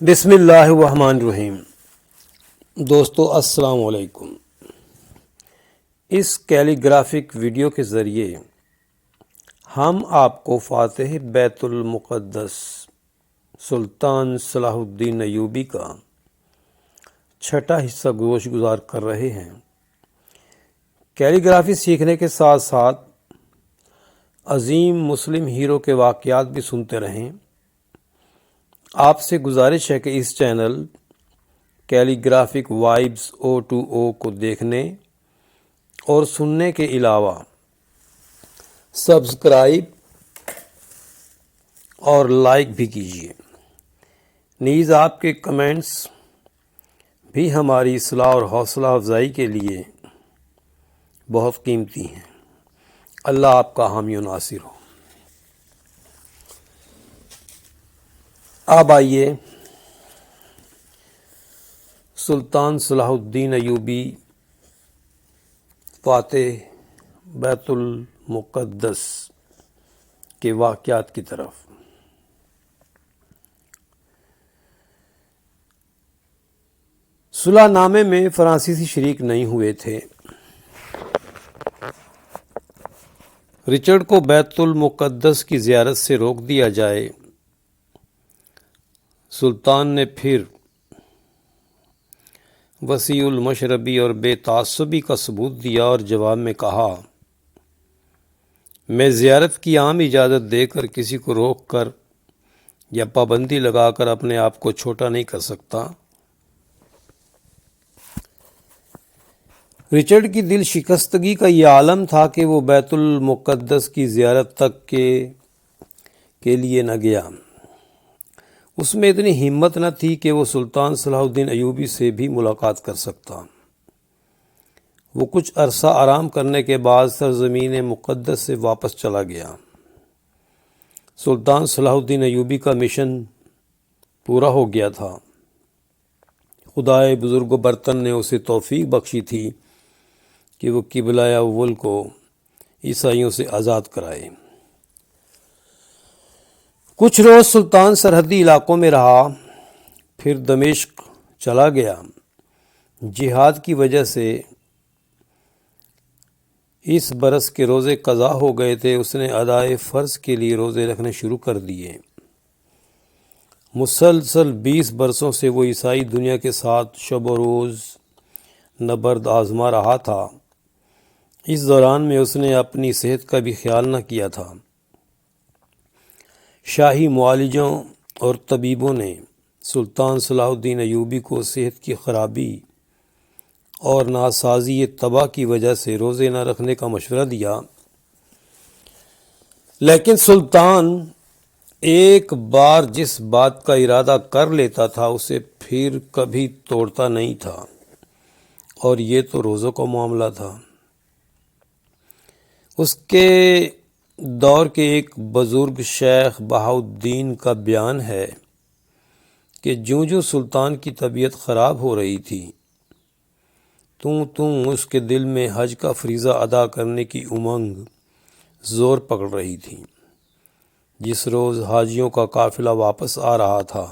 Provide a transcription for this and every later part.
بسم اللہ الرحمن الرحیم۔ دوستو السلام علیکم۔ اس کیلی گرافک ویڈیو کے ذریعے ہم آپ کو فاتح بیت المقدس سلطان صلاح الدین ایوبی کا چھٹا حصہ گوش گزار کر رہے ہیں۔ کیلی گرافی سیکھنے کے ساتھ ساتھ عظیم مسلم ہیرو کے واقعات بھی سنتے رہیں۔ آپ سے گزارش ہے کہ اس چینل کیلی گرافک وائبز O2O کو دیکھنے اور سننے کے علاوہ سبسکرائب اور لائک بھی کیجیے۔ نیز آپ کے کمنٹس بھی ہماری اصلاح اور حوصلہ افزائی کے لیے بہت قیمتی ہیں۔ اللہ آپ کا حامی و ناصر ہو۔ اب آئیے سلطان صلاح الدین ایوبی فاتح بیت المقدس کے واقعات کی طرف۔ صلح نامے میں فرانسیسی شریک نہیں ہوئے تھے۔ رچرڈ کو بیت المقدس کی زیارت سے روک دیا جائے۔ سلطان نے پھر وسیع المشربی اور بے تعصبی کا ثبوت دیا اور جواب میں کہا، میں زیارت کی عام اجازت دے کر کسی کو روک کر یا پابندی لگا کر اپنے آپ کو چھوٹا نہیں کر سکتا۔ رچرڈ کی دل شکستگی کا یہ عالم تھا کہ وہ بیت المقدس کی زیارت تک کے لیے نہ گیا۔ اس میں اتنی ہمت نہ تھی کہ وہ سلطان صلاح الدین ایوبی سے بھی ملاقات کر سکتا۔ وہ کچھ عرصہ آرام کرنے کے بعد سرزمین مقدس سے واپس چلا گیا۔ سلطان صلاح الدین ایوبی کا مشن پورا ہو گیا تھا۔ خدائے بزرگ و برتر نے اسے توفیق بخشی تھی کہ وہ قبلہ اول کو عیسائیوں سے آزاد کرائے۔ کچھ روز سلطان سرحدی علاقوں میں رہا، پھر دمشق چلا گیا۔ جہاد کی وجہ سے اس برس کے روزے قضا ہو گئے تھے۔ اس نے ادائے فرض کے لیے روزے رکھنے شروع کر دیے۔ مسلسل 20 برسوں سے وہ عیسائی دنیا کے ساتھ شب و روز نبرد آزما رہا تھا۔ اس دوران میں اس نے اپنی صحت کا بھی خیال نہ کیا تھا۔ شاہی معالجوں اور طبیبوں نے سلطان صلاح الدین ایوبی کو صحت کی خرابی اور ناسازی طبع کی وجہ سے روزے نہ رکھنے کا مشورہ دیا، لیکن سلطان ایک بار جس بات کا ارادہ کر لیتا تھا اسے پھر کبھی توڑتا نہیں تھا، اور یہ تو روزوں کا معاملہ تھا۔ اس کے دور کے ایک بزرگ شیخ بہاؤالدین کا بیان ہے کہ جوں سلطان کی طبیعت خراب ہو رہی تھی اس کے دل میں حج کا فریضہ ادا کرنے کی امنگ زور پکڑ رہی تھی۔ جس روز حاجیوں کا قافلہ واپس آ رہا تھا،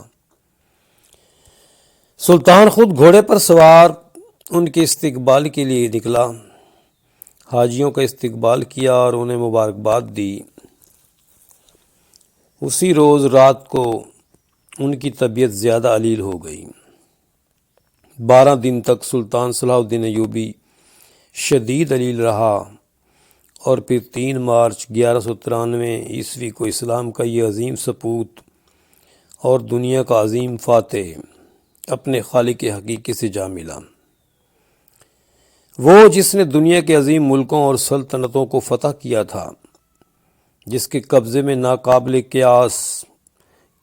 سلطان خود گھوڑے پر سوار ان کے استقبال کے لیے نکلا۔ حاجیوں کا استقبال کیا اور انہیں مبارکباد دی۔ اسی روز رات کو ان کی طبیعت زیادہ علیل ہو گئی۔ 12 دن تک سلطان صلاح الدین ایوبی شدید علیل رہا، اور پھر 3 مارچ 1193 کو اسلام کا یہ عظیم سپوت اور دنیا کا عظیم فاتح اپنے خالق حقیقی سے جا ملا۔ وہ جس نے دنیا کے عظیم ملکوں اور سلطنتوں کو فتح کیا تھا، جس کے قبضے میں ناقابل قیاس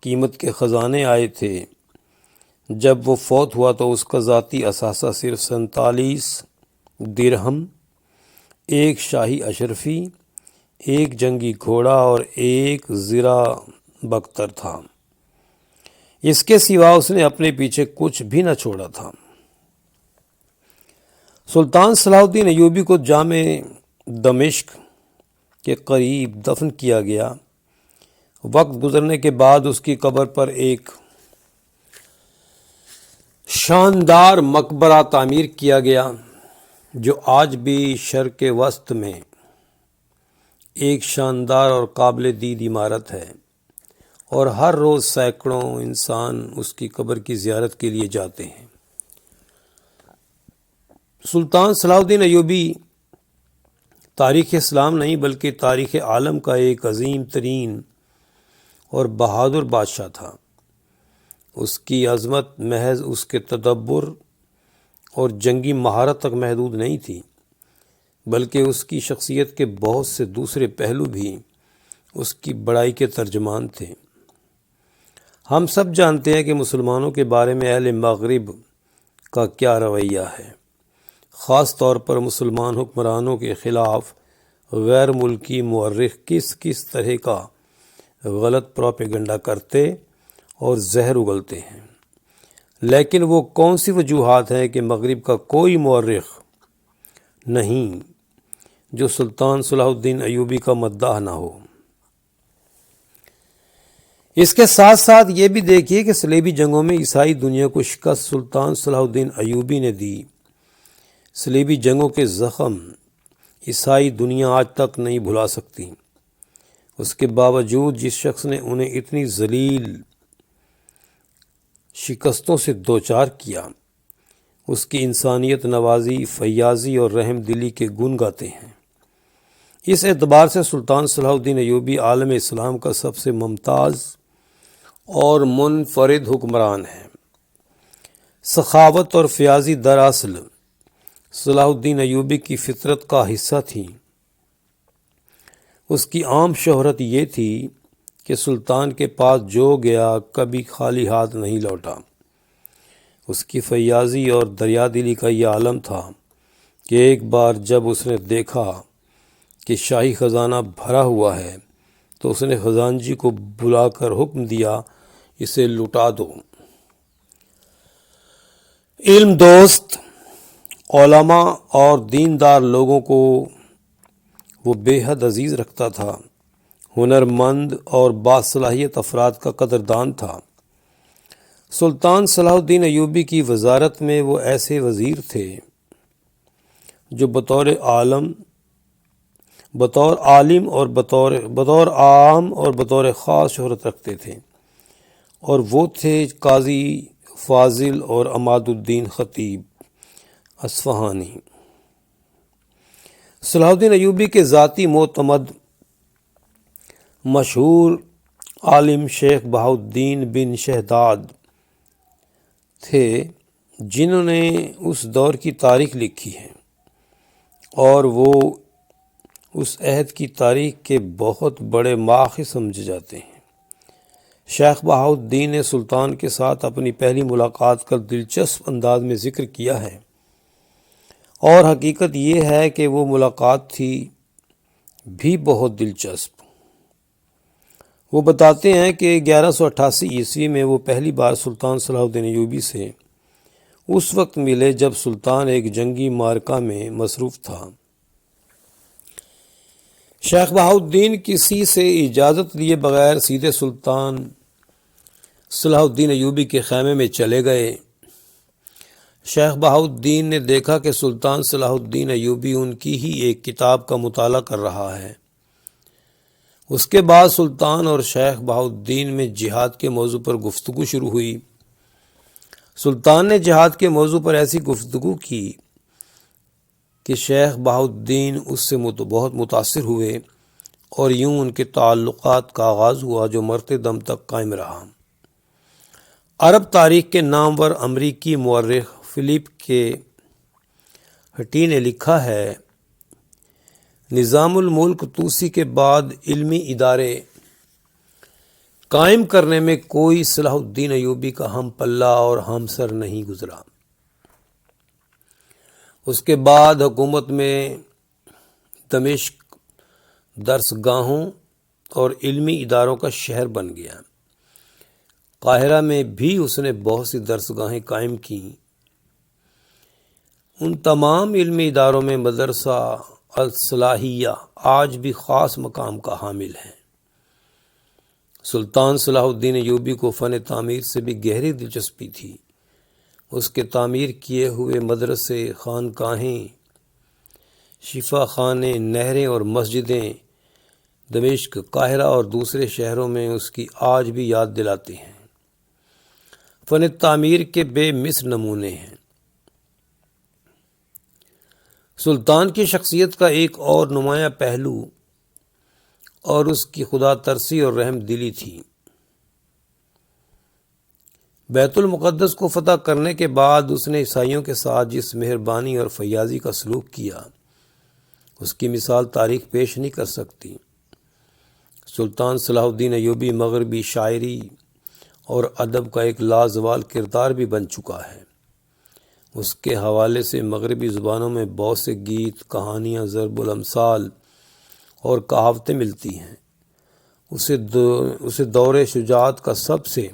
قیمت کے خزانے آئے تھے، جب وہ فوت ہوا تو اس کا ذاتی اثاثہ صرف 47 درہم، 1 شاہی اشرفی، 1 جنگی گھوڑا اور 1 زرہ بختر تھا۔ اس کے سوا اس نے اپنے پیچھے کچھ بھی نہ چھوڑا تھا۔ سلطان صلاح الدین ایوبی کو جامع دمشق کے قریب دفن کیا گیا۔ وقت گزرنے کے بعد اس کی قبر پر ایک شاندار مقبرہ تعمیر کیا گیا جو آج بھی شرق وسط میں ایک شاندار اور قابل دید عمارت ہے، اور ہر روز سینکڑوں انسان اس کی قبر کی زیارت کے لیے جاتے ہیں۔ سلطان صلاح الدین ایوبی تاریخ اسلام نہیں بلکہ تاریخ عالم کا ایک عظیم ترین اور بہادر بادشاہ تھا۔ اس کی عظمت محض اس کے تدبر اور جنگی مہارت تک محدود نہیں تھی، بلکہ اس کی شخصیت کے بہت سے دوسرے پہلو بھی اس کی بڑائی کے ترجمان تھے۔ ہم سب جانتے ہیں کہ مسلمانوں کے بارے میں اہل مغرب کا کیا رویہ ہے، خاص طور پر مسلمان حکمرانوں کے خلاف غیر ملکی مورخ کس طرح کا غلط پروپیگنڈا کرتے اور زہر اگلتے ہیں۔ لیکن وہ کون سی وجوہات ہیں کہ مغرب کا کوئی مورخ نہیں جو سلطان صلاح الدین ایوبی کا مداح نہ ہو؟ اس کے ساتھ ساتھ یہ بھی دیکھیے کہ صلیبی جنگوں میں عیسائی دنیا کو شکست سلطان صلاح الدین ایوبی نے دی۔ صلیبی جنگوں کے زخم عیسائی دنیا آج تک نہیں بھلا سکتی۔ اس کے باوجود جس شخص نے انہیں اتنی ذلیل شکستوں سے دوچار کیا، اس کی انسانیت نوازی، فیاضی اور رحم دلی کے گن گاتے ہیں۔ اس اعتبار سے سلطان صلاح الدین ایوبی عالم اسلام کا سب سے ممتاز اور منفرد حکمران ہے۔ سخاوت اور فیاضی دراصل صلاح الدین ایوبی کی فطرت کا حصہ تھی۔ اس کی عام شہرت یہ تھی کہ سلطان کے پاس جو گیا کبھی خالی ہاتھ نہیں لوٹا۔ اس کی فیاضی اور دریا دلی کا یہ عالم تھا کہ ایک بار جب اس نے دیکھا کہ شاہی خزانہ بھرا ہوا ہے تو اس نے خزانچی کو بلا کر حکم دیا، اسے لٹا دو۔ علم دوست علماء اور دیندار لوگوں کو وہ بے حد عزیز رکھتا تھا، ہنرمند اور باصلاحیت افراد کا قدردان تھا۔ سلطان صلاح الدین ایوبی کی وزارت میں وہ ایسے وزیر تھے جو بطور عالم اور بطور عام اور بطور خاص شہرت رکھتے تھے، اور وہ تھے قاضی فاضل اور عماد الدین خطیب اصفہانی۔ صلاح الدین ایوبی کے ذاتی معتمد مشہور عالم شیخ بہاؤالدین بن شہداد تھے، جنہوں نے اس دور کی تاریخ لکھی ہے، اور وہ اس عہد کی تاریخ کے بہت بڑے ماخذ سمجھے جاتے ہیں۔ شیخ بہاؤالدین نے سلطان کے ساتھ اپنی پہلی ملاقات کا دلچسپ انداز میں ذکر کیا ہے، اور حقیقت یہ ہے کہ وہ ملاقات تھی بھی بہت دلچسپ۔ وہ بتاتے ہیں کہ 1188 عیسوی میں وہ پہلی بار سلطان صلاح الدین ایوبی سے اس وقت ملے جب سلطان ایک جنگی معرکہ میں مصروف تھا۔ شیخ بہاؤالدین کسی سے اجازت لیے بغیر سیدھے سلطان صلاح الدین ایوبی کے خیمے میں چلے گئے۔ شیخ بہاؤالدین نے دیکھا کہ سلطان صلاح الدین ایوبی ان کی ہی ایک کتاب کا مطالعہ کر رہا ہے۔ اس کے بعد سلطان اور شیخ بہاؤالدین میں جہاد کے موضوع پر گفتگو شروع ہوئی۔ سلطان نے جہاد کے موضوع پر ایسی گفتگو کی کہ شیخ بہاؤالدین اس سے بہت متاثر ہوئے، اور یوں ان کے تعلقات کا آغاز ہوا جو مرتے دم تک قائم رہا۔ عرب تاریخ کے نامور امریکی مورخ فلپ کے ہٹی نے لکھا ہے، نظام الملک توسی کے بعد علمی ادارے قائم کرنے میں کوئی صلاح الدین ایوبی کا ہم پلہ اور ہم سر نہیں گزرا۔ اس کے بعد حکومت میں دمشق درس گاہوں اور علمی اداروں کا شہر بن گیا۔ قاہرہ میں بھی اس نے بہت سی درس گاہیں قائم کیں۔ ان تمام علمی اداروں میں مدرسہ الصلاحیہ آج بھی خاص مقام کا حامل ہے۔ سلطان صلاح الدین ایوبی کو فن تعمیر سے بھی گہری دلچسپی تھی۔ اس کے تعمیر کیے ہوئے مدرسے، خانقاہیں، شفا خانے، نہریں اور مسجدیں دمشق، قاہرہ اور دوسرے شہروں میں اس کی آج بھی یاد دلاتی ہیں۔ فن تعمیر کے بے مثل نمونے ہیں۔ سلطان کی شخصیت کا ایک اور نمایاں پہلو اور اس کی خدا ترسی اور رحم دلی تھی۔ بیت المقدس کو فتح کرنے کے بعد اس نے عیسائیوں کے ساتھ جس مہربانی اور فیاضی کا سلوک کیا، اس کی مثال تاریخ پیش نہیں کر سکتی۔ سلطان صلاح الدین ایوبی مغربی شاعری اور ادب کا ایک لازوال کردار بھی بن چکا ہے۔ اس کے حوالے سے مغربی زبانوں میں بہت سے گیت، کہانیاں، ضرب الامثال اور کہاوتیں ملتی ہیں۔ اسے دور شجاعت کا سب سے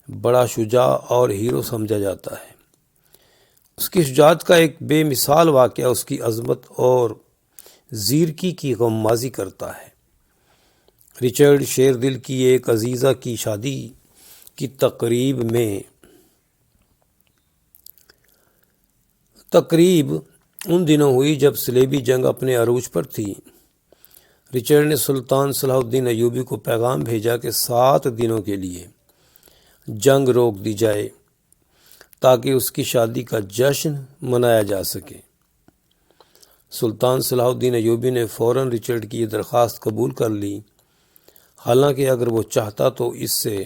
بڑا شجاع اور ہیرو سمجھا جاتا ہے۔ اس کی شجاعت کا ایک بے مثال واقعہ اس کی عظمت اور زیرکی کی غمازی کرتا ہے۔ رچرڈ شیردل کی ایک عزیزہ کی شادی کی تقریب ان دنوں ہوئی جب صلیبی جنگ اپنے عروج پر تھی۔ رچرڈ نے سلطان صلاح الدین ایوبی کو پیغام بھیجا کہ 7 دنوں کے لیے جنگ روک دی جائے تاکہ اس کی شادی کا جشن منایا جا سکے۔ سلطان صلاح الدین ایوبی نے فوراً رچرڈ کی یہ درخواست قبول کر لی، حالانکہ اگر وہ چاہتا تو اس سے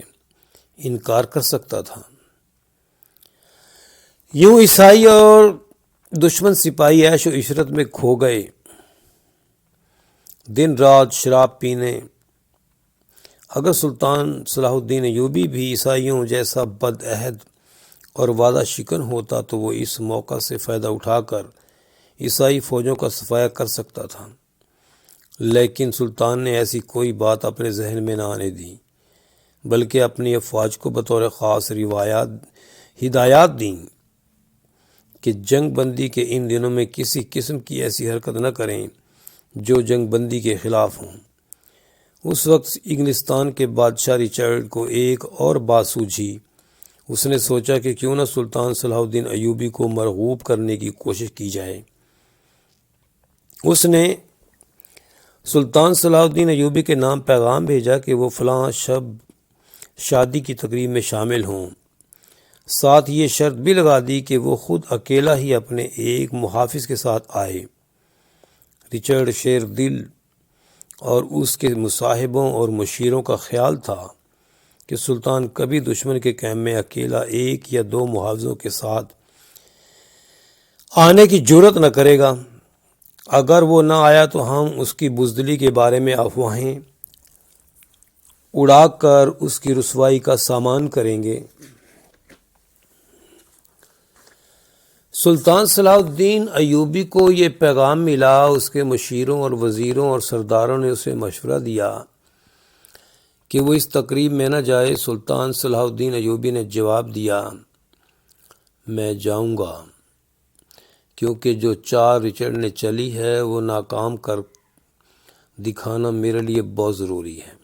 انکار کر سکتا تھا۔ یوں عیسائی اور دشمن سپاہی عیش و عشرت میں کھو گئے، دن رات شراب پینے۔ اگر سلطان صلاح الدین ایوبی بھی عیسائیوں جیسا بد عہد اور وعدہ شکن ہوتا تو وہ اس موقع سے فائدہ اٹھا کر عیسائی فوجوں کا صفایا کر سکتا تھا، لیکن سلطان نے ایسی کوئی بات اپنے ذہن میں نہ آنے دی، بلکہ اپنی افواج کو بطور خاص ہدایات دیں کہ جنگ بندی کے ان دنوں میں کسی قسم کی ایسی حرکت نہ کریں جو جنگ بندی کے خلاف ہوں۔ اس وقت انگلستان کے بادشاہ رچرڈ کو ایک اور بات سوجھی۔ اس نے سوچا کہ کیوں نہ سلطان صلاح الدین ایوبی کو مرغوب کرنے کی کوشش کی جائے۔ اس نے سلطان صلاح الدین ایوبی کے نام پیغام بھیجا کہ وہ فلاں شب شادی کی تقریب میں شامل ہوں۔ ساتھ یہ شرط بھی لگا دی کہ وہ خود اکیلا ہی اپنے ایک محافظ کے ساتھ آئے۔ رچرڈ شیردل اور اس کے مصاحبوں اور مشیروں کا خیال تھا کہ سلطان کبھی دشمن کے کیمپ میں اکیلا 1 یا 2 محافظوں کے ساتھ آنے کی جرات نہ کرے گا۔ اگر وہ نہ آیا تو ہم اس کی بزدلی کے بارے میں افواہیں اڑا کر اس کی رسوائی کا سامان کریں گے۔ سلطان صلاح الدین ایوبی کو یہ پیغام ملا۔ اس کے مشیروں اور وزیروں اور سرداروں نے اسے مشورہ دیا کہ وہ اس تقریب میں نہ جائے۔ سلطان صلاح الدین ایوبی نے جواب دیا، میں جاؤں گا، کیونکہ جو چال رچرڈ نے چلی ہے وہ ناکام کر دکھانا میرے لیے بہت ضروری ہے۔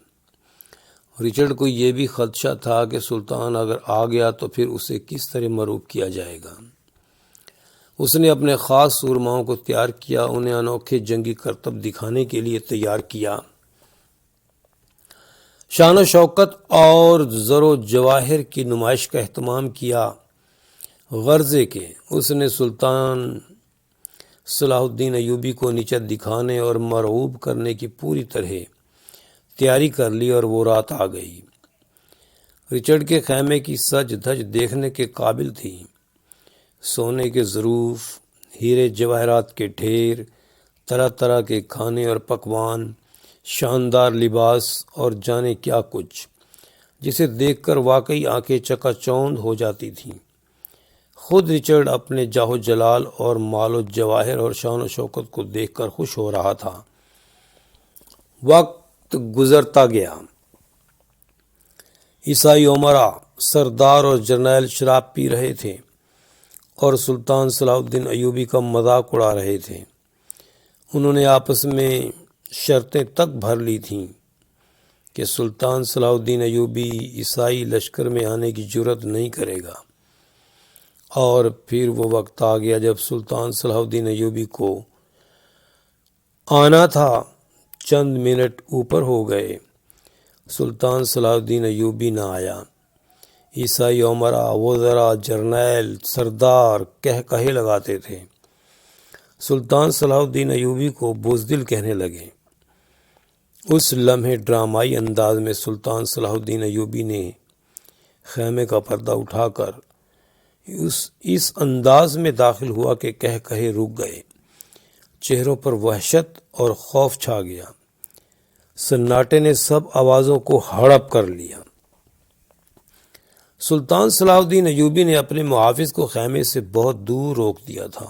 رچرڈ کو یہ بھی خدشہ تھا کہ سلطان اگر آ گیا تو پھر اسے کس طرح مرعوب کیا جائے گا۔ اس نے اپنے خاص سورماؤں کو تیار کیا، انہیں انوکھے جنگی کرتب دکھانے کے لیے تیار کیا۔ شان و شوکت اور زر و جواہر کی نمائش کا اہتمام کیا، غرضے کہ اس نے سلطان صلاح الدین ایوبی کو نیچا دکھانے اور مرعوب کرنے کی پوری طرح تیاری کر لی، اور وہ رات آ گئی۔ رچرڈ کے خیمے کی سج دھج دیکھنے کے قابل تھی۔ سونے کے ظروف، ہیرے جواہرات کے ڈھیر، طرح طرح کے کھانے اور پکوان، شاندار لباس اور جانے کیا کچھ، جسے دیکھ کر واقعی آنکھیں چکا چوند ہو جاتی تھیں۔ خود رچرڈ اپنے جاہ و جلال اور مال و جواہر اور شان و شوکت کو دیکھ کر خوش ہو رہا تھا۔ وقت گزرتا گیا۔ عیسائی امراء، سردار اور جرنیل شراب پی رہے تھے اور سلطان صلاح الدین ایوبی کا مذاق اڑا رہے تھے۔ انہوں نے آپس میں شرطیں تک بھر لی تھیں کہ سلطان صلاح الدین ایوبی عیسائی لشکر میں آنے کی جرات نہیں کرے گا، اور پھر وہ وقت آ گیا جب سلطان صلاح الدین ایوبی کو آنا تھا۔ چند منٹ اوپر ہو گئے، سلطان صلاح الدین ایوبی نہ آیا۔ عیسائی امراء، وزراء، جرنیل، سردار کہے لگاتے تھے۔ سلطان صلاح الدین ایوبی کو بزدل کہنے لگے۔ اس لمحے ڈرامائی انداز میں سلطان صلاح الدین ایوبی نے خیمے کا پردہ اٹھا کر اس انداز میں داخل ہوا کہ کہے رک گئے۔ چہروں پر وحشت اور خوف چھا گیا۔ سناٹے نے سب آوازوں کو ہڑپ کر لیا۔ سلطان صلاح الدین ایوبی نے اپنے محافظ کو خیمے سے بہت دور روک دیا تھا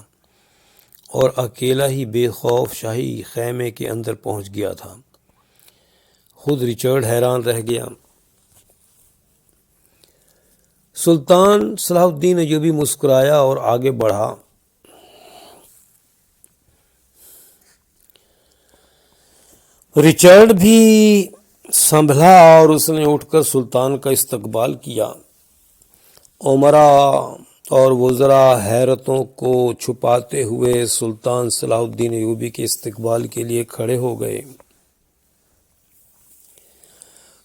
اور اکیلا ہی بے خوف شاہی خیمے کے اندر پہنچ گیا تھا۔ خود رچرڈ حیران رہ گیا۔ سلطان صلاح الدین ایوبی مسکرایا اور آگے بڑھا۔ رچرڈ بھی سنبھلا اور اس نے اٹھ کر سلطان کا استقبال کیا۔ امراء اور وزراء حیرتوں کو چھپاتے ہوئے سلطان صلاح الدین ایوبی کے استقبال کے لیے کھڑے ہو گئے۔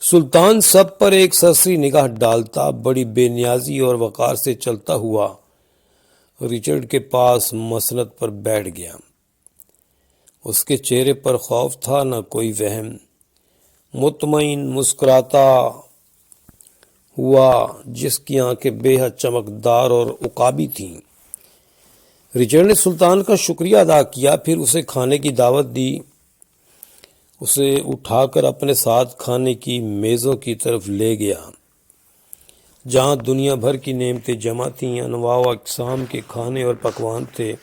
سلطان سب پر ایک سرسری نگاہ ڈالتا بڑی بے نیازی اور وقار سے چلتا ہوا رچرڈ کے پاس مسند پر بیٹھ گیا۔ اس کے چہرے پر خوف تھا، نہ کوئی وہم۔ مطمئن مسکراتا ہوا جس کی آنکھیں بے حد چمکدار اور عقابی تھیں۔ رچرڈ نے سلطان کا شکریہ ادا کیا، پھر اسے کھانے کی دعوت دی۔ اسے اٹھا کر اپنے ساتھ کھانے کی میزوں کی طرف لے گیا جہاں دنیا بھر کی نعمتیں جمع تھیں، انواع و اقسام کے کھانے اور پکوان تھے۔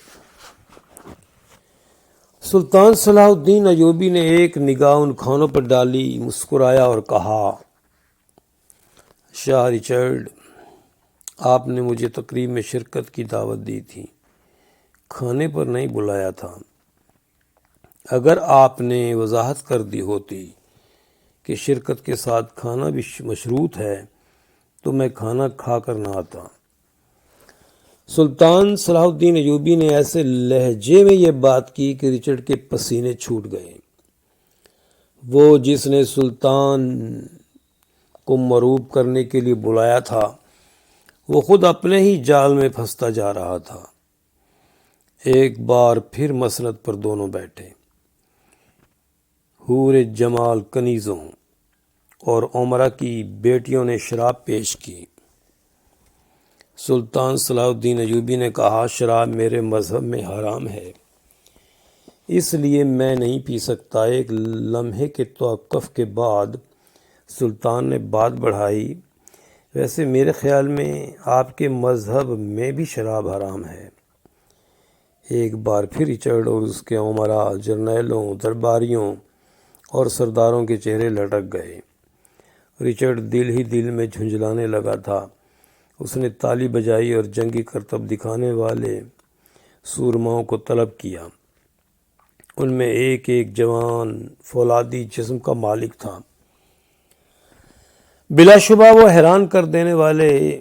سلطان صلاح الدین ایوبی نے ایک نگاہ ان کھانوں پر ڈالی، مسکرایا اور کہا، شاہ رچرڈ، آپ نے مجھے تقریب میں شرکت کی دعوت دی تھی، کھانے پر نہیں بلایا تھا۔ اگر آپ نے وضاحت کر دی ہوتی کہ شرکت کے ساتھ کھانا بھی مشروط ہے تو میں کھانا کھا کر نہ آتا۔ سلطان صلاح الدین ایوبی نے ایسے لہجے میں یہ بات کی کہ رچرڈ کے پسینے چھوٹ گئے۔ وہ جس نے سلطان کو مرعوب کرنے کے لیے بلایا تھا وہ خود اپنے ہی جال میں پھنستا جا رہا تھا۔ ایک بار پھر مسند پر دونوں بیٹھے۔ حور جمال کنیزوں اور امراء کی بیٹیوں نے شراب پیش کی۔ سلطان صلاح الدین ایوبی نے کہا، شراب میرے مذہب میں حرام ہے، اس لیے میں نہیں پی سکتا۔ ایک لمحے کے توقف کے بعد سلطان نے بات بڑھائی، ویسے میرے خیال میں آپ کے مذہب میں بھی شراب حرام ہے۔ ایک بار پھر رچرڈ اور اس کے امراء، جرنیلوں، درباریوں اور سرداروں کے چہرے لٹک گئے۔ رچرڈ دل ہی دل میں جھنجھلانے لگا تھا۔ اس نے تالی بجائی اور جنگی کرتب دکھانے والے سورماؤں کو طلب کیا۔ ان میں ایک ایک جوان فولادی جسم کا مالک تھا۔ بلا شبہ وہ حیران کر دینے والے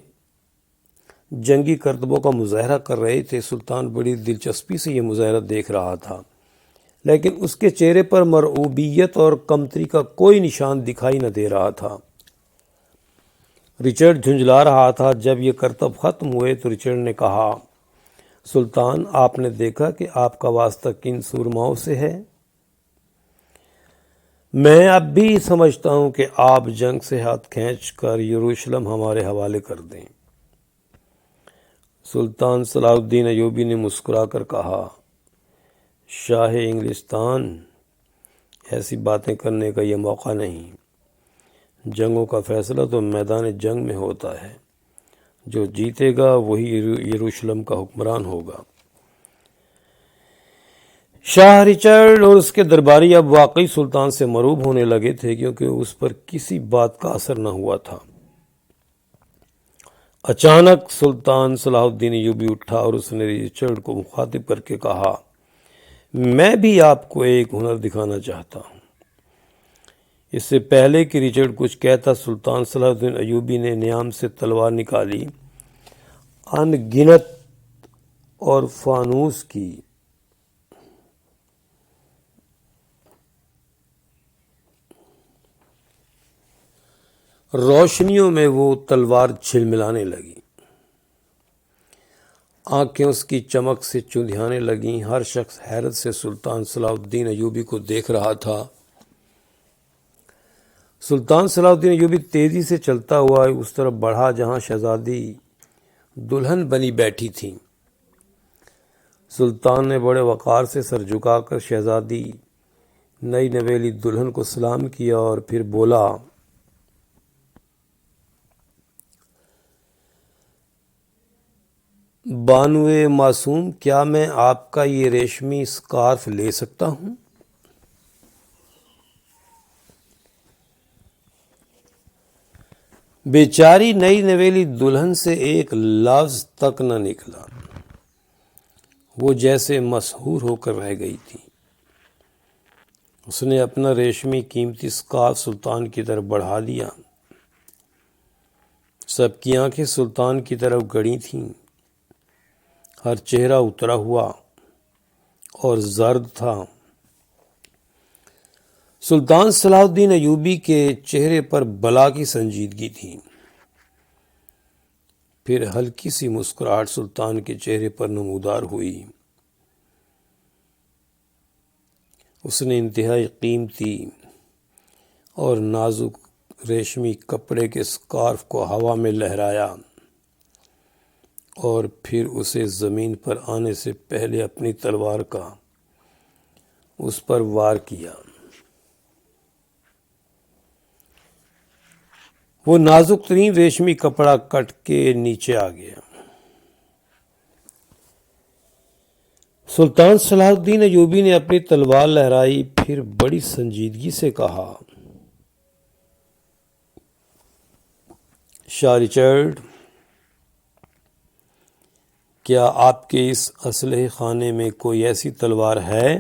جنگی کرتبوں کا مظاہرہ کر رہے تھے۔ سلطان بڑی دلچسپی سے یہ مظاہرہ دیکھ رہا تھا، لیکن اس کے چہرے پر مرعوبیت اور کمتری کا کوئی نشان دکھائی نہ دے رہا تھا۔ رچرڈ جھنجلا رہا تھا۔ جب یہ کرتب ختم ہوئے تو رچرڈ نے کہا، سلطان، آپ نے دیکھا کہ آپ کا واسطہ کن سورماؤں سے ہے؟ میں اب بھی سمجھتا ہوں کہ آپ جنگ سے ہاتھ کھینچ کر یروشلم ہمارے حوالے کر دیں۔ سلطان صلاح الدین ایوبی نے مسکرا کر کہا، شاہ انگلستان، ایسی باتیں کرنے کا یہ موقع نہیں۔ جنگوں کا فیصلہ تو میدان جنگ میں ہوتا ہے۔ جو جیتے گا وہی یروشلم کا حکمران ہوگا۔ شاہ رچرڈ اور اس کے درباری اب واقعی سلطان سے مرعوب ہونے لگے تھے، کیونکہ اس پر کسی بات کا اثر نہ ہوا تھا۔ اچانک سلطان صلاح الدین ایوبی اٹھا اور اس نے رچرڈ کو مخاطب کر کے کہا، میں بھی آپ کو ایک ہنر دکھانا چاہتا ہوں۔ اس سے پہلے کہ رچرڈ کچھ کہتا، سلطان صلاح الدین ایوبی نے نیام سے تلوار نکالی ان گنت اور فانوس کی روشنیوں میں وہ تلوار جھلملانے لگی، آنکھیں اس کی چمک سے چندھیانے لگیں۔ ہر شخص حیرت سے سلطان صلاح الدین ایوبی کو دیکھ رہا تھا۔ سلطان صلاح الدین ایوبی تیزی سے چلتا ہوا اس طرف بڑھا جہاں شہزادی دلہن بنی بیٹھی تھیں۔ سلطان نے بڑے وقار سے سر جھکا کر شہزادی نئی نویلی دلہن کو سلام کیا اور پھر بولا، بانوئے معصوم، کیا میں آپ کا یہ ریشمی اسکارف لے سکتا ہوں؟ بیچاری نئی نویلی دلہن سے ایک لفظ تک نہ نکلا، وہ جیسے مسحور ہو کر رہ گئی تھی۔ اس نے اپنا ریشمی قیمتی اسکارف سلطان کی طرف بڑھا لیا۔ سب کی آنکھیں سلطان کی طرف گڑی تھیں۔ ہر چہرہ اترا ہوا اور زرد تھا۔ سلطان صلاح الدین ایوبی کے چہرے پر بلا کی سنجیدگی تھی۔ پھر ہلکی سی مسکراہٹ سلطان کے چہرے پر نمودار ہوئی۔ اس نے انتہائی قیمتی اور نازک ریشمی کپڑے کے اسکارف کو ہوا میں لہرایا اور پھر اسے زمین پر آنے سے پہلے اپنی تلوار کا اس پر وار کیا۔ وہ نازک ترین ریشمی کپڑا کٹ کے نیچے آ گیا۔ سلطان صلاح الدین ایوبی نے اپنی تلوار لہرائی، پھر بڑی سنجیدگی سے کہا، شاہ رچرڈ، کیا آپ کے اس اسلحے خانے میں کوئی ایسی تلوار ہے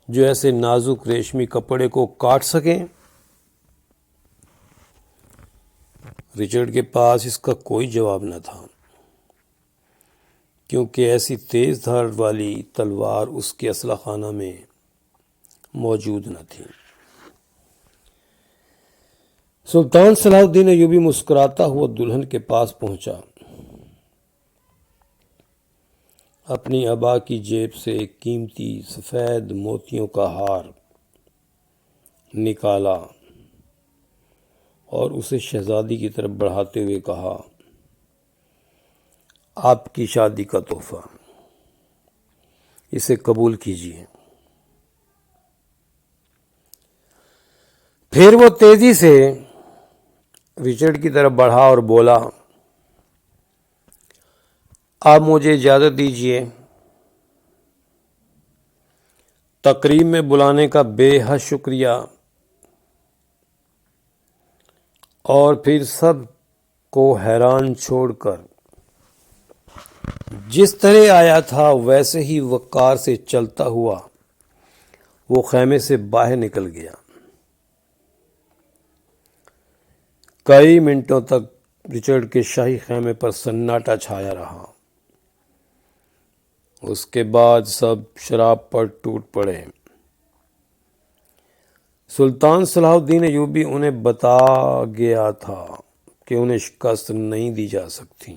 جو ایسے نازک ریشمی کپڑے کو کاٹ سکے؟ رچرڈ کے پاس اس کا کوئی جواب نہ تھا، کیونکہ ایسی تیز دھار والی تلوار اس کے اسلحہ خانہ میں موجود نہ تھی۔ سلطان صلاح الدین ایوبی مسکراتا ہوا دلہن کے پاس پہنچا، اپنی عبا کی جیب سے ایک قیمتی سفید موتیوں کا ہار نکالا اور اسے شہزادی کی طرف بڑھاتے ہوئے کہا، آپ کی شادی کا تحفہ، اسے قبول کیجیے۔ پھر وہ تیزی سے رچرڈ کی طرف بڑھا اور بولا، آپ مجھے اجازت دیجیے، تقریب میں بلانے کا بے حد شکریہ۔ اور پھر سب کو حیران چھوڑ کر جس طرح آیا تھا ویسے ہی وقار سے چلتا ہوا وہ خیمے سے باہر نکل گیا۔ کئی منٹوں تک رچرڈ کے شاہی خیمے پر سناٹا چھایا رہا۔ اس کے بعد سب شراب پر ٹوٹ پڑے۔ سلطان صلاح الدین ایوبی انہیں بتا گیا تھا کہ انہیں شکست نہیں دی جا سکتی۔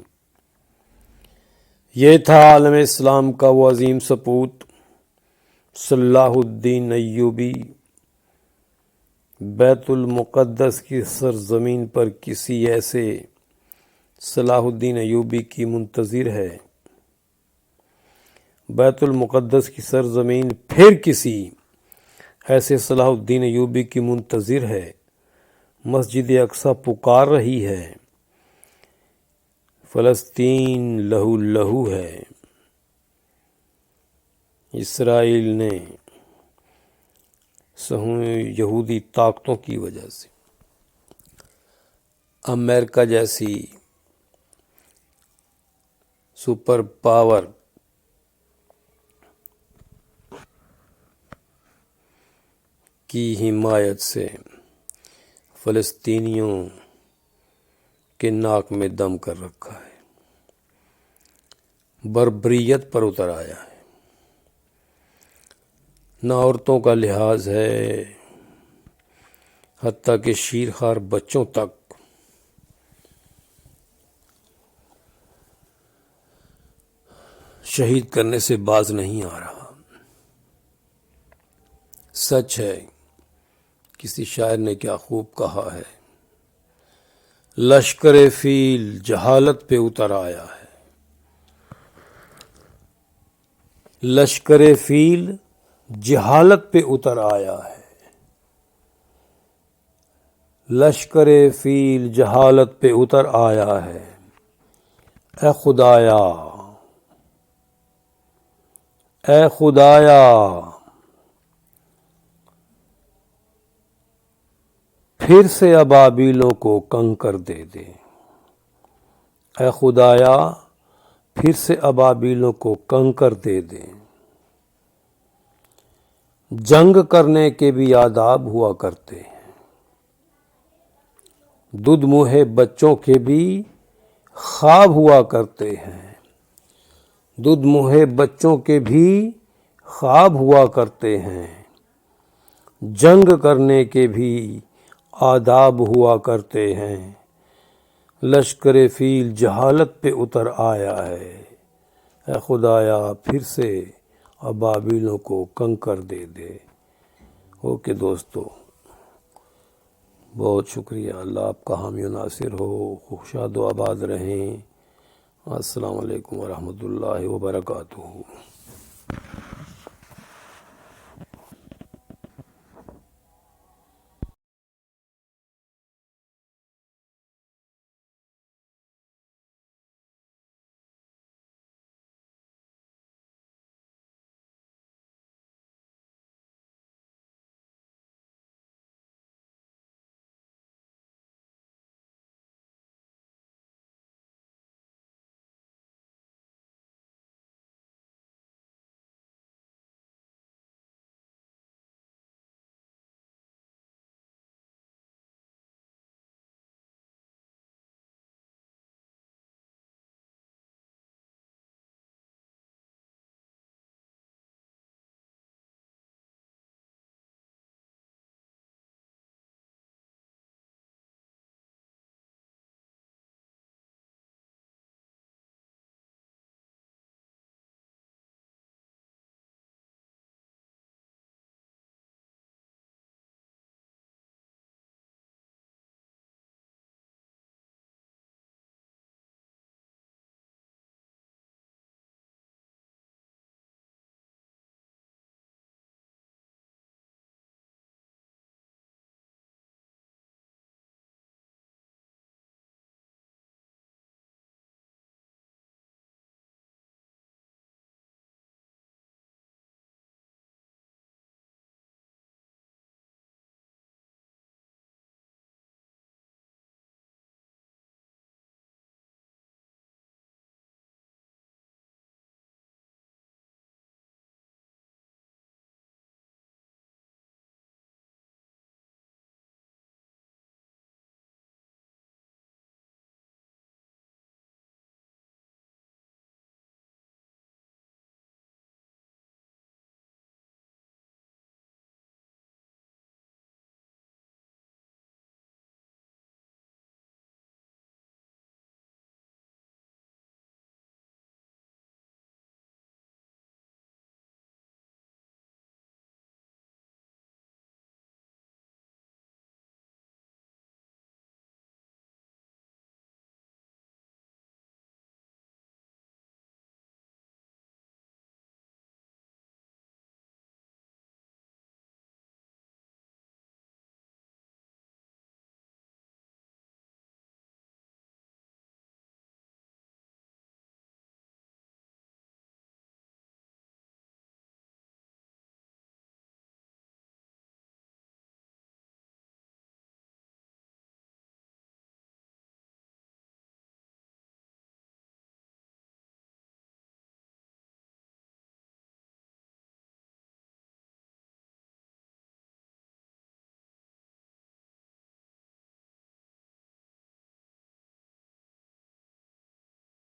یہ تھا عالم اسلام کا وہ عظیم سپوت صلاح الدین ایوبی، بیت المقدس کی سرزمین پر کسی ایسے صلاح الدین ایوبی کی منتظر ہے۔ بیت المقدس کی سرزمین پھر کسی ایسے صلاح الدین ایوبی کی منتظر ہے۔ مسجد اقصی پکار رہی ہے، فلسطین لہو لہو ہے۔ اسرائیل نے یہودی طاقتوں کی وجہ سے امریکہ جیسی سپر پاور کی حمایت سے فلسطینیوں کے ناک میں دم کر رکھا ہے۔ بربریت پر اتر آیا ہے، نہ عورتوں کا لحاظ ہے، حتیٰ کہ شیرخوار بچوں تک شہید کرنے سے باز نہیں آ رہا۔ سچ ہے، کسی شاعر نے کیا خوب کہا ہے، لشکر فیل جہالت پہ اتر آیا ہے، لشکر فیل جہالت پہ اتر آیا ہے، لشکر فیل جہالت پہ اتر آیا ہے، اے خدایا، اے خدایا، پھر سے ابابیلوں کو کنکر دے دے، اے خدایا پھر سے ابابیلوں کو کنکر دے دے۔ جنگ کرنے کے بھی آداب ہوا کرتے ہیں، دودھ منہ بچوں کے بھی خواب ہوا کرتے ہیں، دودھ منہ بچوں کے بھی خواب ہوا کرتے ہیں، جنگ کرنے کے بھی آداب ہوا کرتے ہیں، لشکر فیل جہالت پہ اتر آیا ہے، اے خدایا پھر سے ابابیلوں کو کنکر دے دے۔ اوکے دوستو، بہت شکریہ، اللہ آپ کا حامی و ناصر ہو، خوشاد و آباد رہیں۔ السلام علیکم ورحمۃ اللہ وبرکاتہ۔